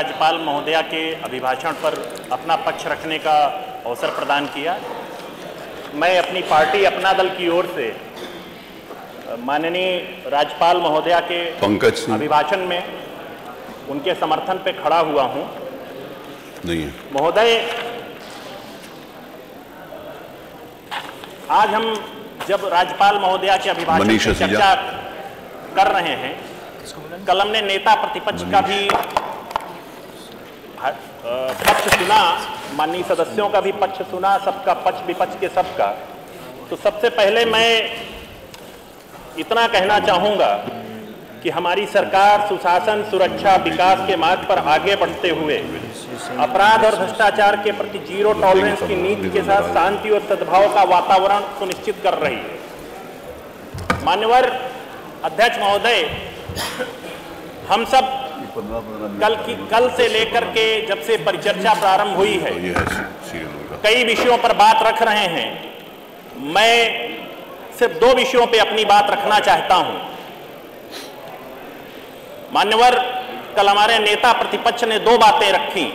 राज्यपाल महोदया के अभिभाषण पर अपना पक्ष रखने का अवसर प्रदान किया। मैं अपनी पार्टी अपना दल की ओर से माननीय राज्यपाल महोदया के अभिभाषण में उनके समर्थन पे खड़ा हुआ हूं। नहीं महोदय, आज हम जब राज्यपाल महोदया के अभिभाषण पर चर्चा कर रहे हैं, कल हमने नेता प्रतिपक्ष का भी पक्ष सुना, माननीय सदस्यों का भी पक्ष सुना, सबका पक्ष विपक्ष के सबका। तो सबसे पहले मैं इतना कहना चाहूंगा कि हमारी सरकार सुशासन, सुरक्षा, विकास के मार्ग पर आगे बढ़ते हुए अपराध और भ्रष्टाचार के प्रति जीरो टॉलरेंस की नीति के साथ शांति और सद्भाव का वातावरण सुनिश्चित कर रही है। मान्यवर अध्यक्ष महोदय, हम सब कल से लेकर के जब से परिचर्चा प्रारंभ हुई है, कई विषयों पर बात रख रहे हैं। मैं सिर्फ 2 विषयों पे अपनी बात रखना चाहता हूं। मान्यवर, कल हमारे नेता प्रतिपक्ष ने 2 बातें रखी,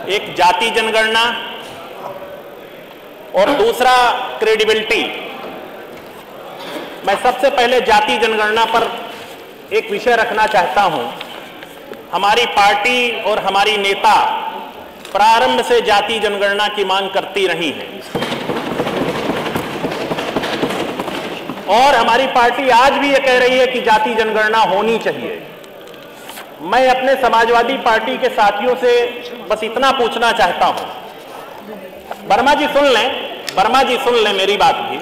एक जाति जनगणना और दूसरा क्रेडिबिलिटी। मैं सबसे पहले जाति जनगणना पर एक विषय रखना चाहता हूं। हमारी पार्टी और हमारी नेता प्रारंभ से जाति जनगणना की मांग करती रही है और हमारी पार्टी आज भी ये कह रही है कि जाति जनगणना होनी चाहिए। मैं अपने समाजवादी पार्टी के साथियों से बस इतना पूछना चाहता हूं। वर्मा जी सुन लें मेरी बात भी।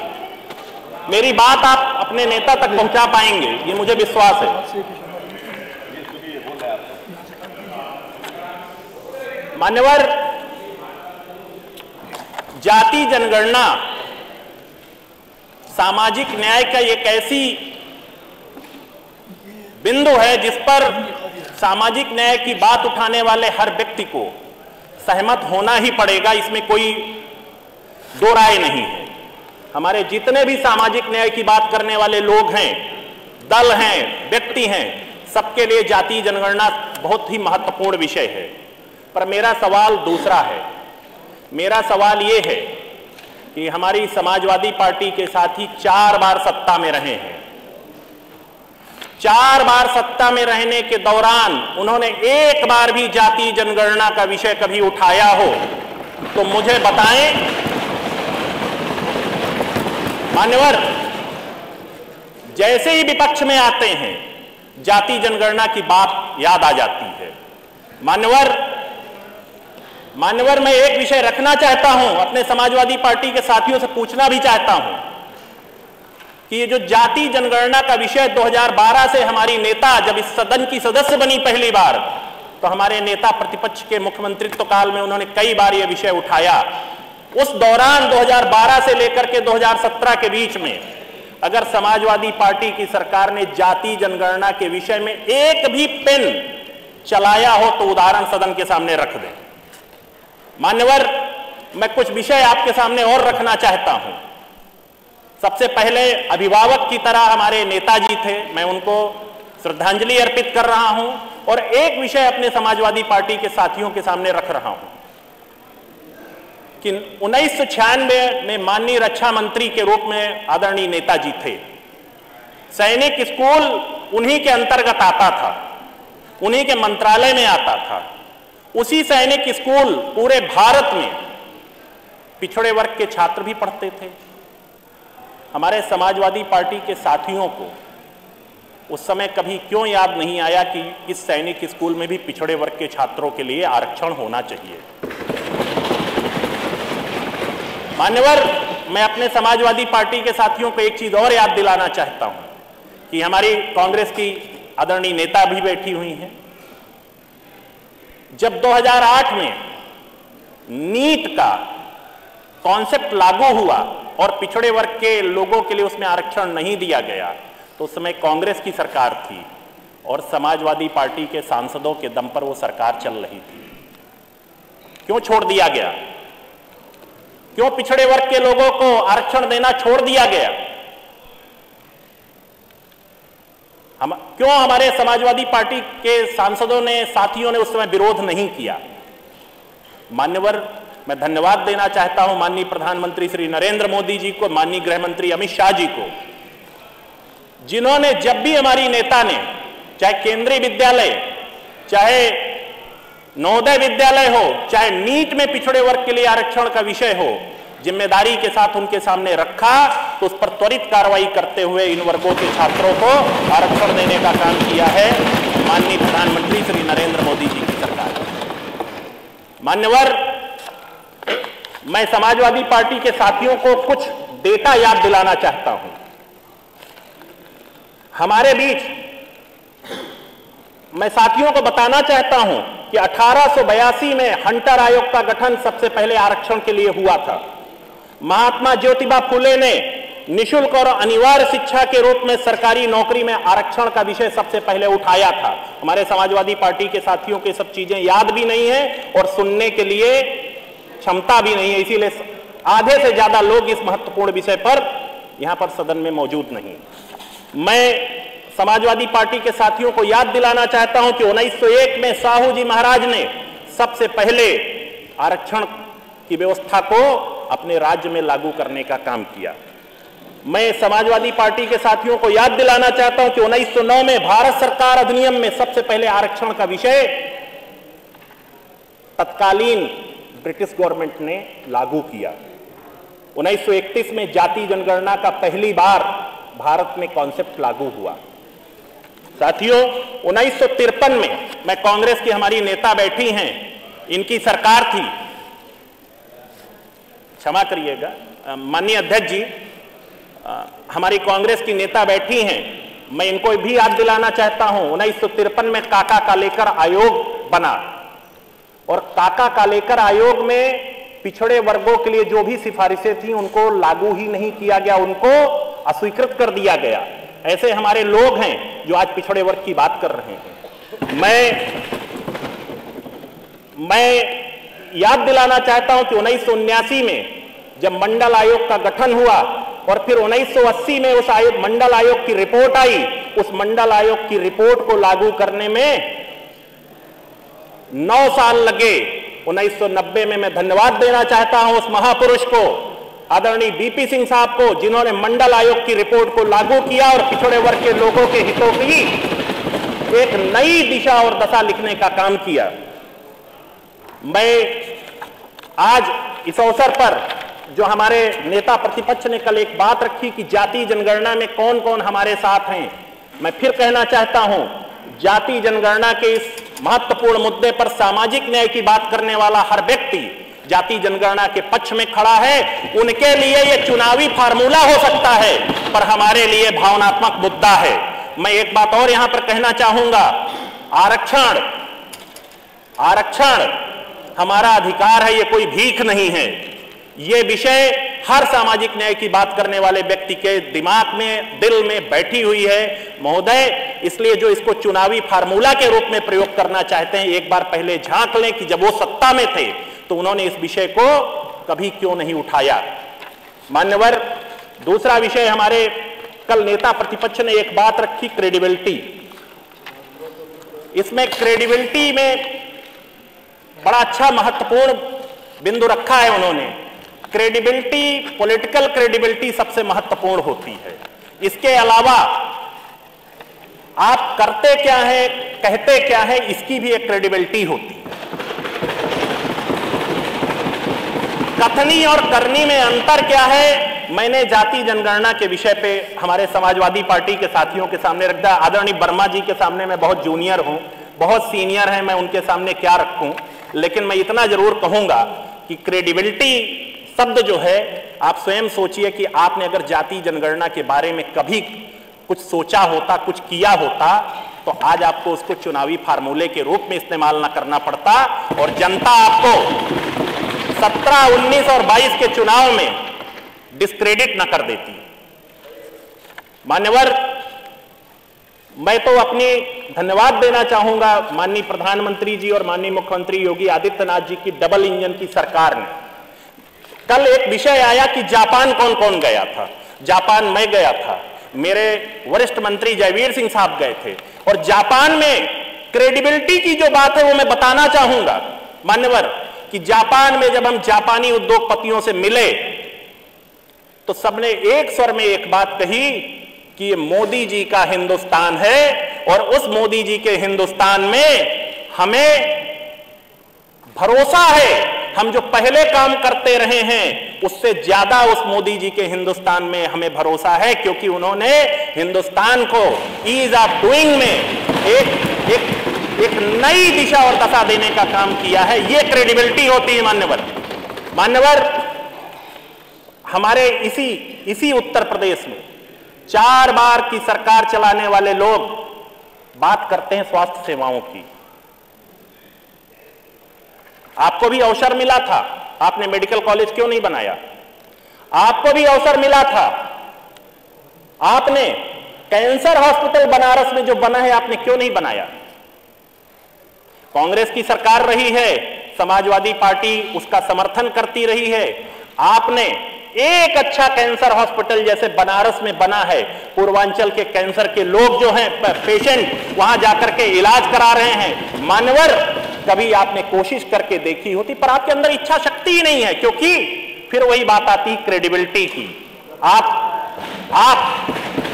मेरी बात आप अपने नेता तक पहुंचा पाएंगे, ये मुझे विश्वास है। मान्यवर, जाति जनगणना सामाजिक न्याय का एक ऐसी बिंदु है जिस पर सामाजिक न्याय की बात उठाने वाले हर व्यक्ति को सहमत होना ही पड़ेगा, इसमें कोई दो राय नहीं है। हमारे जितने भी सामाजिक न्याय की बात करने वाले लोग हैं, दल हैं, व्यक्ति हैं, सबके लिए जाति जनगणना बहुत ही महत्वपूर्ण विषय है। पर मेरा सवाल दूसरा है। मेरा सवाल ये है कि हमारी समाजवादी पार्टी के साथी 4 बार सत्ता में रहे हैं। 4 बार सत्ता में रहने के दौरान उन्होंने एक बार भी जाति जनगणना का विषय कभी उठाया हो तो मुझे बताएं। मान्यवर, जैसे ही विपक्ष में आते हैं जाति जनगणना की बात याद आ जाती है। मान्यवर, मैं एक विषय रखना चाहता हूं, अपने समाजवादी पार्टी के साथियों से पूछना भी चाहता हूं कि ये जो जाति जनगणना का विषय 2012 से हमारी नेता जब इस सदन की सदस्य बनी पहली बार, तो हमारे नेता प्रतिपक्ष के मुख्यमंत्रित्व काल में उन्होंने कई बार यह विषय उठाया। उस दौरान 2012 से लेकर के 2017 के बीच में अगर समाजवादी पार्टी की सरकार ने जाति जनगणना के विषय में एक भी पेन चलाया हो तो उदाहरण सदन के सामने रख दें। मान्यवर, मैं कुछ विषय आपके सामने और रखना चाहता हूं। सबसे पहले अभिभावक की तरह हमारे नेताजी थे, मैं उनको श्रद्धांजलि अर्पित कर रहा हूं और एक विषय अपने समाजवादी पार्टी के साथियों के सामने रख रहा हूं कि 1996 में माननीय रक्षा मंत्री के रूप में आदरणीय नेताजी थे। सैनिक स्कूल उन्हीं के अंतर्गत आता था, उन्हीं के मंत्रालय में आता था। उसी सैनिक स्कूल पूरे भारत में पिछड़े वर्ग के छात्र भी पढ़ते थे। हमारे समाजवादी पार्टी के साथियों को उस समय कभी क्यों याद नहीं आया कि इस सैनिक स्कूल में भी पिछड़े वर्ग के छात्रों के लिए आरक्षण होना चाहिए। मान्यवर, मैं अपने समाजवादी पार्टी के साथियों को एक चीज और याद दिलाना चाहता हूं कि हमारी कांग्रेस की आदरणीय नेता भी बैठी हुई हैं। जब 2008 में नीट का कॉन्सेप्ट लागू हुआ और पिछड़े वर्ग के लोगों के लिए उसमें आरक्षण नहीं दिया गया, तो उस समय कांग्रेस की सरकार थी और समाजवादी पार्टी के सांसदों के दम पर वो सरकार चल रही थी। क्यों छोड़ दिया गया? क्यों पिछड़े वर्ग के लोगों को आरक्षण देना छोड़ दिया गया? क्यों हमारे समाजवादी पार्टी के सांसदों ने, साथियों ने उस समय विरोध नहीं किया? मान्यवर, मैं धन्यवाद देना चाहता हूं माननीय प्रधानमंत्री श्री नरेंद्र मोदी जी को, माननीय गृह मंत्री अमित शाह जी को, जिन्होंने जब भी हमारी नेता ने, चाहे केंद्रीय विद्यालय, चाहे नवोदय विद्यालय हो, चाहे नीट में पिछड़े वर्ग के लिए आरक्षण का विषय हो, जिम्मेदारी के साथ उनके सामने रखा तो उस पर त्वरित कार्रवाई करते हुए इन वर्गों के छात्रों को आरक्षण देने का काम किया है माननीय प्रधानमंत्री श्री नरेंद्र मोदी जी की सरकार। मान्यवर, मैं समाजवादी पार्टी के साथियों को कुछ डेटा याद दिलाना चाहता हूं। हमारे बीच मैं साथियों को बताना चाहता हूं कि 1882 में हंटर आयोग का गठन सबसे पहले आरक्षण के लिए हुआ था। महात्मा ज्योतिबा फुले ने निःशुल्क और अनिवार्य शिक्षा के रूप में सरकारी नौकरी में आरक्षण का विषय सबसे पहले उठाया था। हमारे समाजवादी पार्टी के साथियों को सब चीजें याद भी नहीं है और सुनने के लिए क्षमता भी नहीं है, इसीलिए आधे से ज्यादा लोग इस महत्वपूर्ण विषय पर यहां पर सदन में मौजूद नहीं। मैं समाजवादी पार्टी के साथियों को याद दिलाना चाहता हूं कि 1901 में साहू जी महाराज ने सबसे पहले आरक्षण की व्यवस्था को अपने राज्य में लागू करने का काम किया। मैं समाजवादी पार्टी के साथियों को याद दिलाना चाहता हूं कि 1909 में भारत सरकार अधिनियम में सबसे पहले आरक्षण का विषय तत्कालीन ब्रिटिश गवर्नमेंट ने लागू किया। 1931 में जाति जनगणना का पहली बार भारत में कॉन्सेप्ट लागू हुआ। साथियों, 1953 में मैं कांग्रेस की हमारी नेता बैठी हैं, इनकी सरकार थी, क्षमा करिएगा माननीय अध्यक्ष जी, हमारी कांग्रेस की नेता बैठी हैं, मैं इनको भी याद दिलाना चाहता हूं। 1953 में काका कालेकर आयोग बना और काका कालेकर आयोग में पिछड़े वर्गों के लिए जो भी सिफारिशें थी उनको लागू ही नहीं किया गया, उनको अस्वीकृत कर दिया गया। ऐसे हमारे लोग हैं जो आज पिछड़े वर्ग की बात कर रहे हैं। मैं याद दिलाना चाहता हूं कि 1979 में जब मंडल आयोग का गठन हुआ और फिर 1980 में उस मंडल आयोग की रिपोर्ट आई, उस मंडल आयोग की रिपोर्ट को लागू करने में 9 साल लगे। 1990 में मैं धन्यवाद देना चाहता हूं उस महापुरुष को, आदरणीय बीपी सिंह साहब को, जिन्होंने मंडल आयोग की रिपोर्ट को लागू किया और पिछड़े वर्ग के लोगों के हितों की एक नई दिशा और दशा लिखने का काम किया। मैं आज इस अवसर पर जो हमारे नेता प्रतिपक्ष ने कल एक बात रखी कि जाति जनगणना में कौन कौन हमारे साथ हैं, मैं फिर कहना चाहता हूं, जाति जनगणना के इस महत्वपूर्ण मुद्दे पर सामाजिक न्याय की बात करने वाला हर व्यक्ति जाति जनगणना के पक्ष में खड़ा है। उनके लिए यह चुनावी फार्मूला हो सकता है, पर हमारे लिए भावनात्मक मुद्दा है। मैं एक बात और यहां पर कहना चाहूंगा, आरक्षण हमारा अधिकार है, यह कोई भीख नहीं है। यह विषय हर सामाजिक न्याय की बात करने वाले व्यक्ति के दिमाग में, दिल में बैठी हुई है महोदय। इसलिए जो इसको चुनावी फार्मूला के रूप में प्रयोग करना चाहते हैं, एक बार पहले झांक लें कि जब वो सत्ता में थे तो उन्होंने इस विषय को कभी क्यों नहीं उठाया। मान्यवर, दूसरा विषय हमारे कल नेता प्रतिपक्ष ने एक बात रखी, क्रेडिबिलिटी। इसमें क्रेडिबिलिटी में बड़ा अच्छा महत्वपूर्ण बिंदु रखा है उन्होंने। क्रेडिबिलिटी, पॉलिटिकल क्रेडिबिलिटी सबसे महत्वपूर्ण होती है। इसके अलावा आप करते क्या है, कहते क्या है, इसकी भी एक क्रेडिबिलिटी होती है। कथनी और करनी में अंतर क्या है, मैंने जाति जनगणना के विषय पे हमारे समाजवादी पार्टी के साथियों के सामने रख दिया। आदरणीय वर्मा जी के सामने मैं बहुत जूनियर हूं, बहुत सीनियर हैं, मैं उनके सामने क्या रखूं, लेकिन मैं इतना जरूर कहूंगा कि क्रेडिबिलिटी शब्द जो है, आप स्वयं सोचिए कि आपने अगर जाति जनगणना के बारे में कभी कुछ सोचा होता, कुछ किया होता, तो आज आपको उसको चुनावी फार्मूले के रूप में इस्तेमाल ना करना पड़ता और जनता आपको 17, 19 और 22 के चुनाव में डिस्क्रेडिट ना कर देती। मान्यवर, मैं तो अपनी धन्यवाद देना चाहूंगा माननीय प्रधानमंत्री जी और माननीय मुख्यमंत्री योगी आदित्यनाथ जी की डबल इंजन की सरकार ने। कल एक विषय आया कि जापान कौन कौन गया था। जापान मैं गया था, मेरे वरिष्ठ मंत्री जयवीर सिंह साहब गए थे, और जापान में क्रेडिबिलिटी की जो बात है वो मैं बताना चाहूंगा मान्यवर, कि जापान में जब हम जापानी उद्योगपतियों से मिले तो सबने एक स्वर में एक बात कही कि ये मोदी जी का हिंदुस्तान है, और उस मोदी जी के हिंदुस्तान में हमें भरोसा है। हम जो पहले काम करते रहे हैं उससे ज्यादा उस मोदी जी के हिंदुस्तान में हमें भरोसा है, क्योंकि उन्होंने हिंदुस्तान को ईज ऑफ डूइंग में एक नई दिशा और दशा देने का काम किया है। ये क्रेडिबिलिटी होती है मान्यवर। हमारे इसी उत्तर प्रदेश में 4 बार की सरकार चलाने वाले लोग बात करते हैं स्वास्थ्य सेवाओं की। आपको भी अवसर मिला था, आपने मेडिकल कॉलेज क्यों नहीं बनाया? आपको भी अवसर मिला था, आपने कैंसर हॉस्पिटल बनारस में जो बना है आपने क्यों नहीं बनाया? कांग्रेस की सरकार रही है, समाजवादी पार्टी उसका समर्थन करती रही है। आपने एक अच्छा कैंसर हॉस्पिटल जैसे बनारस में बना है, पूर्वांचल के कैंसर के लोग जो हैं पेशेंट वहां जाकर के इलाज करा रहे हैं। मान्यवर, कभी आपने कोशिश करके देखी होती, पर आपके अंदर इच्छा शक्ति ही नहीं है, क्योंकि फिर वही बात आती क्रेडिबिलिटी की। आप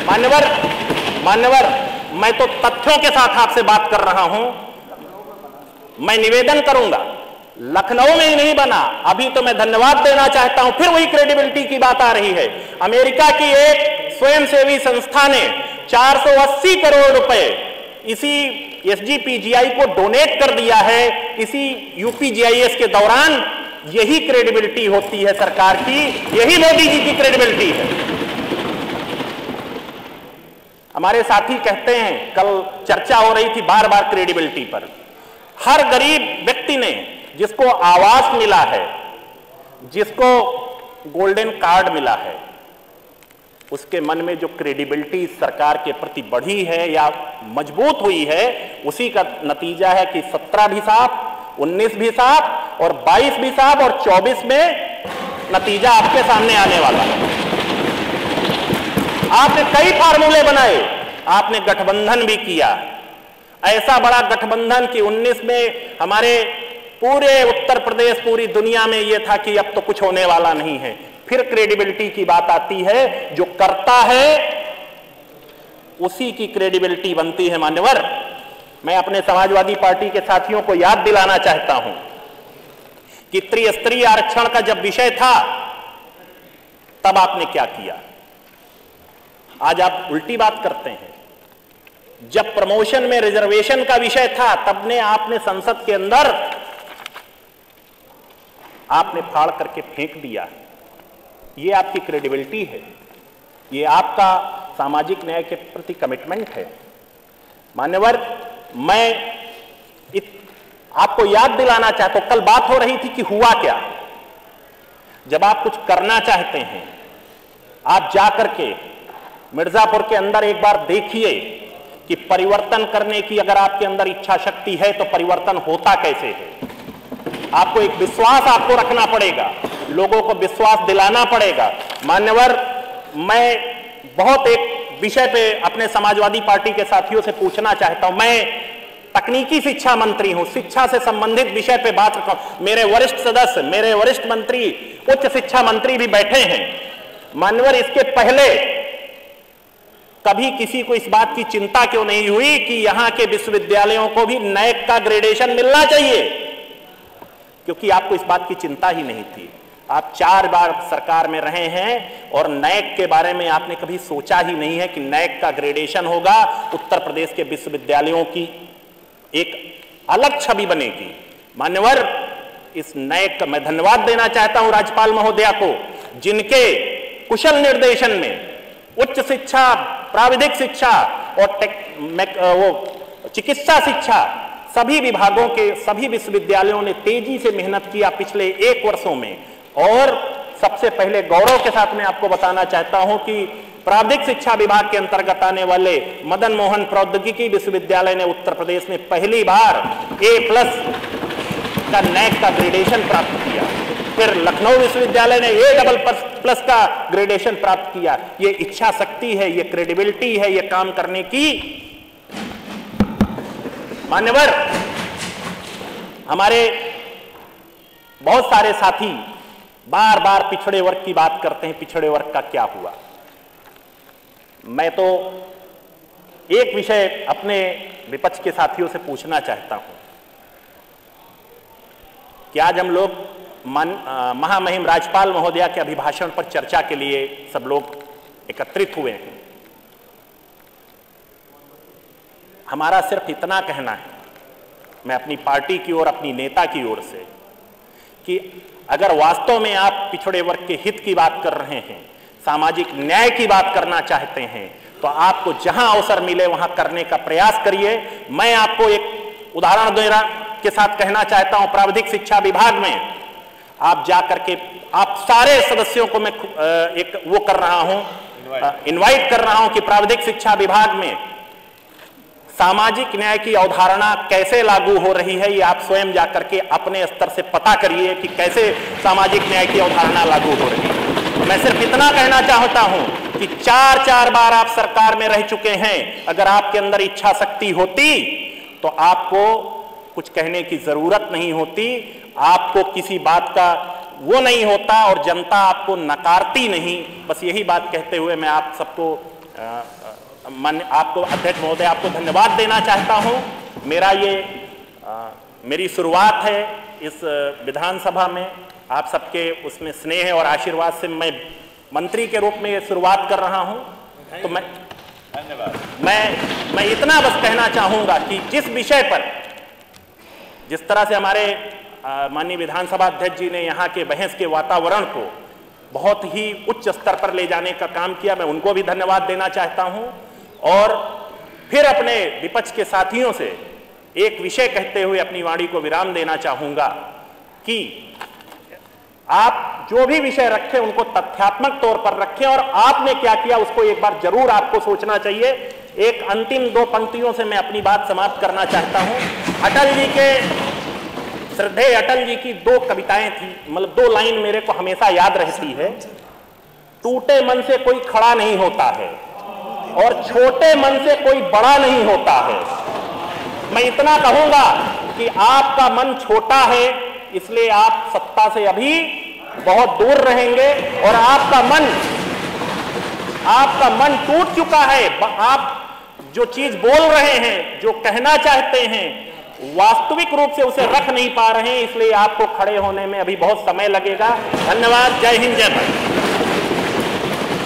मान्यवर, मैं तो तथ्यों के साथ आपसे बात कर रहा हूं। मैं निवेदन करूंगा, लखनऊ में ही नहीं बना, अभी तो मैं धन्यवाद देना चाहता हूं, फिर वही क्रेडिबिलिटी की बात आ रही है। अमेरिका की एक स्वयंसेवी संस्था ने 480 करोड़ रुपए इसी एसजीपीजीआई को डोनेट कर दिया है, इसी यूपीजीआईएस के दौरान। यही क्रेडिबिलिटी होती है सरकार की, यही मोदी जी की क्रेडिबिलिटी है। हमारे साथी कहते हैं, कल चर्चा हो रही थी बार बार क्रेडिबिलिटी पर, हर गरीब व्यक्ति ने जिसको आवास मिला है, जिसको गोल्डन कार्ड मिला है, उसके मन में जो क्रेडिबिलिटी सरकार के प्रति बढ़ी है या मजबूत हुई है, उसी का नतीजा है कि 17 भी साफ, 19 भी साफ और 22 भी साफ और 24 में नतीजा आपके सामने आने वाला है। आपने कई फार्मूले बनाए, आपने गठबंधन भी किया, ऐसा बड़ा गठबंधन कि 19 में हमारे पूरे उत्तर प्रदेश, पूरी दुनिया में यह था कि अब तो कुछ होने वाला नहीं है। फिर क्रेडिबिलिटी की बात आती है, जो करता है उसी की क्रेडिबिलिटी बनती है। मान्यवर, मैं अपने समाजवादी पार्टी के साथियों को याद दिलाना चाहता हूं कि त्रिस्तरीय आरक्षण का जब विषय था तब आपने क्या किया। आज आप उल्टी बात करते हैं। जब प्रमोशन में रिजर्वेशन का विषय था तब ने आपने संसद के अंदर आपने फाड़ करके फेंक दिया। ये आपकी क्रेडिबिलिटी है, ये आपका सामाजिक न्याय के प्रति कमिटमेंट है। मान्यवर, मैं आपको याद दिलाना चाहता हूं, कल बात हो रही थी कि हुआ क्या। जब आप कुछ करना चाहते हैं, आप जाकर के मिर्जापुर के अंदर एक बार देखिए कि परिवर्तन करने की अगर आपके अंदर इच्छा शक्ति है तो परिवर्तन होता कैसे है। आपको एक विश्वास आपको रखना पड़ेगा, लोगों को विश्वास दिलाना पड़ेगा। मान्यवर, मैं बहुत एक विषय पे अपने समाजवादी पार्टी के साथियों से पूछना चाहता हूं। मैं तकनीकी शिक्षा मंत्री हूं, शिक्षा से संबंधित विषय पे बात रखता हूं। मेरे वरिष्ठ सदस्य, मेरे वरिष्ठ मंत्री, उच्च शिक्षा मंत्री भी बैठे हैं। मान्यवर, इसके पहले कभी किसी को इस बात की चिंता क्यों नहीं हुई कि यहां के विश्वविद्यालयों को भी नैक का ग्रेडेशन मिलना चाहिए? क्योंकि आपको इस बात की चिंता ही नहीं थी। आप 4 बार सरकार में रहे हैं और नैक के बारे में आपने कभी सोचा ही नहीं है कि नैक का ग्रेडेशन होगा, उत्तर प्रदेश के विश्वविद्यालयों की एक अलग छवि बनेगी। मान्यवर, इस नैक का मैं धन्यवाद देना चाहता हूं राज्यपाल महोदया को, जिनके कुशल निर्देशन में उच्च शिक्षा, प्राविधिक शिक्षा और चिकित्सा शिक्षा, सभी विभागों के सभी विश्वविद्यालयों ने तेजी से मेहनत किया पिछले 1 वर्षों में। और सबसे पहले गौरव के साथ मैं आपको बताना चाहता हूं कि प्राविधिक शिक्षा विभाग के अंतर्गत आने वाले मदन मोहन प्रौद्योगिकी विश्वविद्यालय ने उत्तर प्रदेश में पहली बार A+ का नैक का ग्रेडेशन प्राप्त किया। फिर लखनऊ विश्वविद्यालय ने A++ का ग्रेडेशन प्राप्त किया। ये इच्छा शक्ति है, ये क्रेडिबिलिटी है, ये काम करने की। मान्यवर, हमारे बहुत सारे साथी बार बार पिछड़े वर्ग की बात करते हैं, पिछड़े वर्ग का क्या हुआ। मैं तो एक विषय अपने विपक्ष के साथियों से पूछना चाहता हूं कि आज हम लोग महामहिम राज्यपाल महोदया के अभिभाषण पर चर्चा के लिए सब लोग एकत्रित हुए हैं। हमारा सिर्फ इतना कहना है, मैं अपनी पार्टी की ओर, अपनी नेता की ओर से, कि अगर वास्तव में आप पिछड़े वर्ग के हित की बात कर रहे हैं, सामाजिक न्याय की बात करना चाहते हैं, तो आपको जहां अवसर मिले वहां करने का प्रयास करिए। मैं आपको एक उदाहरण देना के साथ कहना चाहता हूं। प्राविधिक शिक्षा विभाग में आप जाकर के, आप सारे सदस्यों को मैं एक वो कर रहा हूं, इनवाइट कर रहा हूं कि प्राविधिक शिक्षा विभाग में सामाजिक न्याय की अवधारणा कैसे लागू हो रही है, ये आप स्वयं जाकर के अपने स्तर से पता करिए कि कैसे सामाजिक न्याय की अवधारणा लागू हो रही है। मैं सिर्फ इतना कहना चाहता हूं कि 4 बार आप सरकार में रह चुके हैं। अगर आपके अंदर इच्छा शक्ति होती तो आपको कुछ कहने की जरूरत नहीं होती, आपको किसी बात का वो नहीं होता और जनता आपको नकारती नहीं। बस यही बात कहते हुए मैं आप सबको आपको अध्यक्ष महोदय, आपको धन्यवाद देना चाहता हूं। मेरी शुरुआत है इस विधानसभा में, आप सबके उसमें स्नेह और आशीर्वाद से मैं मंत्री के रूप में ये शुरुआत कर रहा हूं। तो मैं इतना बस कहना चाहूंगा कि जिस विषय पर, जिस तरह से हमारे माननीय विधानसभा अध्यक्ष जी ने यहाँ के बहस के वातावरण को बहुत ही उच्च स्तर पर ले जाने का काम किया, मैं उनको भी धन्यवाद देना चाहता हूं। और फिर अपने विपक्ष के साथियों से एक विषय कहते हुए अपनी वाणी को विराम देना चाहूंगा कि आप जो भी विषय रखें उनको तथ्यात्मक तौर पर रखें, और आपने क्या किया उसको एक बार जरूर आपको सोचना चाहिए। एक अंतिम 2 पंक्तियों से मैं अपनी बात समाप्त करना चाहता हूं। अटल जी के, श्रद्धेय अटल जी की 2 कविताएं थी, मतलब 2 लाइन मेरे को हमेशा याद रहती है। टूटे मन से कोई खड़ा नहीं होता है और छोटे मन से कोई बड़ा नहीं होता है। मैं इतना कहूंगा कि आपका मन छोटा है, इसलिए आप सत्ता से अभी बहुत दूर रहेंगे, और आपका मन टूट चुका है। आप जो चीज बोल रहे हैं, जो कहना चाहते हैं, वास्तविक रूप से उसे रख नहीं पा रहे हैं, इसलिए आपको खड़े होने में अभी बहुत समय लगेगा। धन्यवाद। जय हिंद, जय भारत।